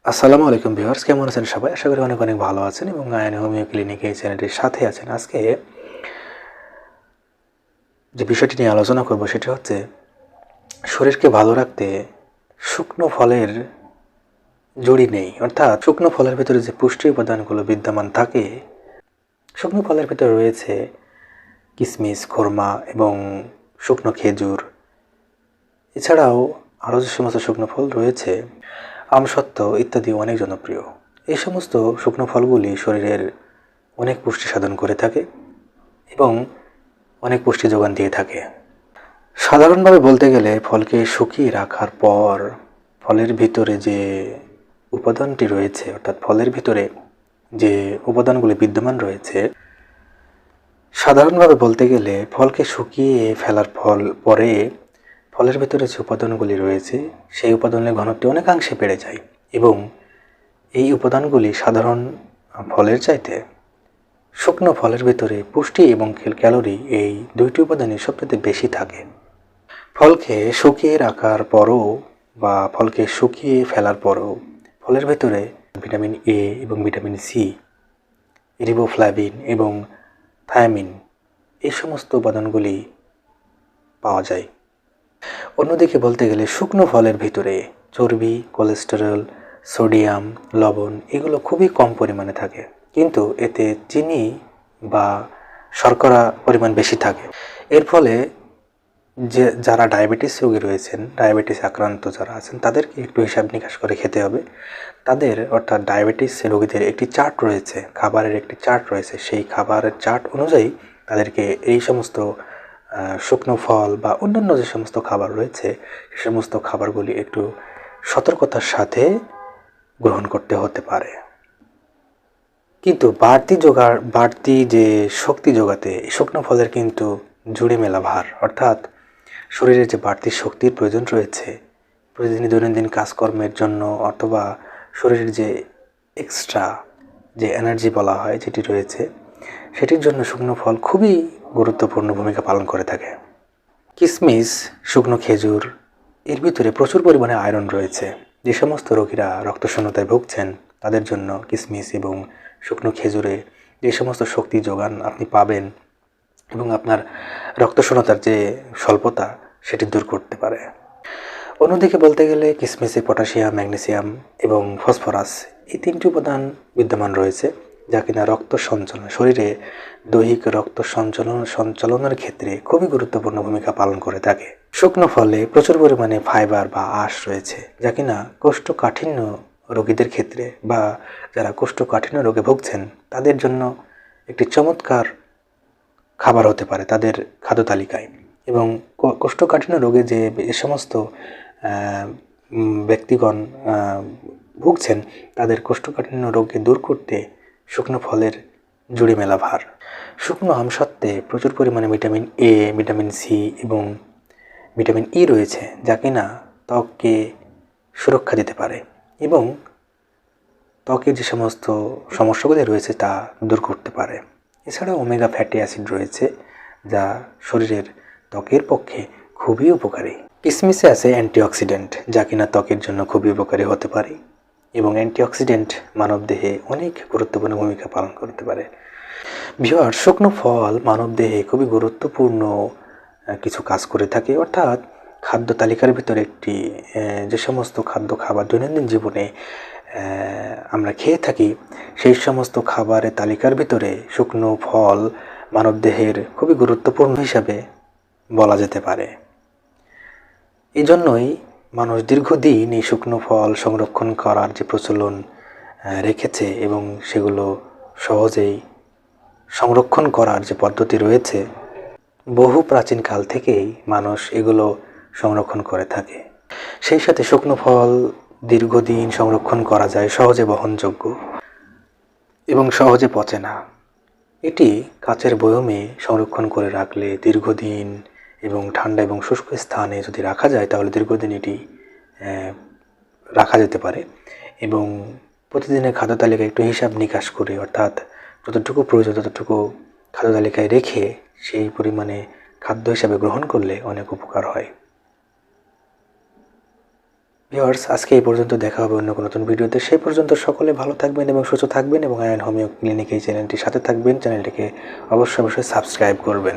আসসালামু আলাইকুম ভিউয়ার্স, কেমন আছেন সবাই? আশা করি অনেক অনেক ভালো আছেন এবং আয়ন হোমিও ক্লিনিক এই চ্যানেলটির সাথে আছেন। আজকে যে বিষয়টি নিয়ে আলোচনা করব সেটা হচ্ছে শরীরকে ভালো রাখতে শুকনো ফলের জুড়ি নেই। অর্থাৎ শুকনো ফলের ভিতরে যে পুষ্টি উপাদানগুলো বিদ্যমান থাকে, শুকনো ফলের ভিতরে রয়েছে কিশমিশ, খোরমা এবং শুকনো খেজুর। এছাড়াও আরও যে সমস্ত শুকনো ফল রয়েছে, আমসত্ত্ব ইত্যাদি অনেক জনপ্রিয়। এই সমস্ত শুকনো ফলগুলি শরীরের অনেক পুষ্টি সাধন করে থাকে এবং অনেক পুষ্টি যোগান দিয়ে থাকে। সাধারণভাবে বলতে গেলে ফলকে শুকিয়ে রাখার পর ফলের ভিতরে যে উপাদানটি রয়েছে, অর্থাৎ ফলের ভিতরে যে উপাদানগুলি বিদ্যমান রয়েছে, সাধারণভাবে বলতে গেলে ফলকে শুকিয়ে ফেলার পরে ফলের ভিতরে যে উপাদানগুলি রয়েছে সেই উপাদানের ঘনত্ব অনেকাংশে বেড়ে যায় এবং এই উপাদানগুলি সাধারণ ফলের চাইতে শুকনো ফলের ভিতরে পুষ্টি এবং ক্যালোরি এই দুইটি উপাদানই সবচেয়ে বেশি থাকে। ফলকে শুকিয়ে রাখার পরও বা ফলকে শুকিয়ে ফেলার পরও ফলের ভেতরে ভিটামিন এ এবং ভিটামিন সি, রিবোফ্লাভিন এবং থায়ামিন এই সমস্ত উপাদানগুলি পাওয়া যায়। অন্যদিকে বলতে গেলে শুকনো ফলের ভিতরে চর্বি, কোলেস্টেরল, সোডিয়াম, লবণ এগুলো খুবই কম পরিমাণে থাকে, কিন্তু এতে চিনি বা শর্করা পরিমাণ বেশি থাকে। এর ফলে যারা ডায়াবেটিস রোগী রয়েছেন, ডায়াবেটিস আক্রান্ত যারা আছেন তাদেরকে একটু হিসাব নিকাশ করে খেতে হবে। তাদের অর্থাৎ ডায়াবেটিস রোগীদের একটি চার্ট রয়েছে, খাবারের একটি চার্ট রয়েছে। সেই খাবারের চার্ট অনুযায়ী তাদেরকে এই সমস্ত শুকনো ফল বা অন্যান্য যে সমস্ত খাবার রয়েছে সে সমস্ত খাবারগুলি একটু সতর্কতার সাথে গ্রহণ করতে হতে পারে। কিন্তু বাড়তি যে শক্তি যোগাতে শুকনো ফলের কিন্তু জুড়ে মেলা ভার, অর্থাৎ শরীরে যে বাড়তি শক্তির প্রয়োজন রয়েছে প্রতিদিনই দৈনন্দিন কাজকর্মের জন্য অথবা শরীরের যে এক্সট্রা যে এনার্জি বলা হয় যেটি রয়েছে সেটির জন্য শুকনো ফল খুবই গুরুত্বপূর্ণ ভূমিকা পালন করে থাকে। কিশমিশ, শুকনো খেজুর এর ভিতরে প্রচুর পরিমাণে আয়রন রয়েছে। যে সমস্ত রোগীরা রক্তশূন্যতায় ভুগছেন তাদের জন্য কিশমিশ এবং শুকনো খেজুরে যে সমস্ত শক্তি যোগান আপনি পাবেন এবং আপনার রক্তশূন্যতার যে স্বল্পতা সেটি দূর করতে পারে। অন্যদিকে বলতে গেলে কিশমিশে পটাশিয়াম, ম্যাগনেসিয়াম এবং ফসফরাস এই তিনটি উপাদান বিদ্যমান রয়েছে, যা কিনা রক্ত সঞ্চালন, শরীরে দৈহিক রক্ত সঞ্চালনের ক্ষেত্রে খুবই গুরুত্বপূর্ণ ভূমিকা পালন করে থাকে। শুকনো ফলে প্রচুর পরিমাণে ফাইবার বা আঁশ রয়েছে, যা কিনা কোষ্ঠকাঠিন্য রোগীদের ক্ষেত্রে বা যারা কোষ্ঠকাঠিন্য রোগে ভুগছেন তাদের জন্য একটি চমৎকার খাবার হতে পারে তাদের খাদ্য তালিকায়। এবং কোষ্ঠকাঠিন্য রোগে যে সমস্ত ব্যক্তিগণ ভুগছেন তাদের কোষ্ঠকাঠিন্য রোগকে দূর করতে শুকনো ফলের জুড়ি মেলা ভার। শুকনো আমসত্ত্বে প্রচুর পরিমাণে ভিটামিন এ, ভিটামিন সি এবং ভিটামিন ই রয়েছে, যা কিনা ত্বককে সুরক্ষা দিতে পারে এবং ত্বকের যে সমস্ত সমস্যাগুলি রয়েছে তা দূর করতে পারে। এছাড়াও ওমেগা ফ্যাটি অ্যাসিড রয়েছে, যা শরীরের ত্বকের পক্ষে খুবই উপকারী। কিশমিশে আছে অ্যান্টিঅক্সিডেন্ট, যা কিনা ত্বকের জন্য খুবই উপকারী হতে পারে এবং অ্যান্টিঅক্সিডেন্ট মানবদেহে অনেক গুরুত্বপূর্ণ ভূমিকা পালন করতে পারে। ভিউয়ার, শুকনো ফল মানবদেহে খুবই গুরুত্বপূর্ণ কিছু কাজ করে থাকে, অর্থাৎ খাদ্য তালিকার ভিতরে একটি যে সমস্ত খাবার দৈনন্দিন জীবনে আমরা খেয়ে থাকি সেই সমস্ত খাবারের তালিকার ভিতরে শুকনো ফল মানবদেহের খুবই গুরুত্বপূর্ণ হিসাবে বলা যেতে পারে। এই জন্যই মানুষ দীর্ঘদিন এই শুকনো ফল সংরক্ষণ করার যে প্রচলন রেখেছে এবং সেগুলো সহজেই সংরক্ষণ করার যে পদ্ধতি রয়েছে বহু প্রাচীনকাল থেকেই মানুষ এগুলো সংরক্ষণ করে থাকে। সেই সাথে শুকনো ফল দীর্ঘদিন সংরক্ষণ করা যায়, সহজে বহনযোগ্য এবং সহজে পচে না। এটি কাচের বয়মে সংরক্ষণ করে রাখলে দীর্ঘদিন এবং ঠান্ডা এবং শুষ্ক স্থানে যদি রাখা যায় তাহলে দীর্ঘদিন এটি রাখা যেতে পারে এবং প্রতিদিনের খাদ্য তালিকায় একটু হিসাব নিকাশ করে, অর্থাৎ যতটুকু প্রয়োজন ততটুকু খাদ্য তালিকায় রেখে সেই পরিমাণে খাদ্য হিসাবে গ্রহণ করলে অনেক উপকার হয়। ভিউয়ার্স, আজকে এই পর্যন্ত। দেখা হবে অন্য কোনো নতুন ভিডিওতে। সেই পর্যন্ত সকলে ভালো থাকবেন এবং সুস্থ থাকবেন এবং আয়ন হোমিও ক্লিনিক এই চ্যানেলটির সাথে থাকবেন। চ্যানেলটিকে অবশ্যই সাবস্ক্রাইব করবেন।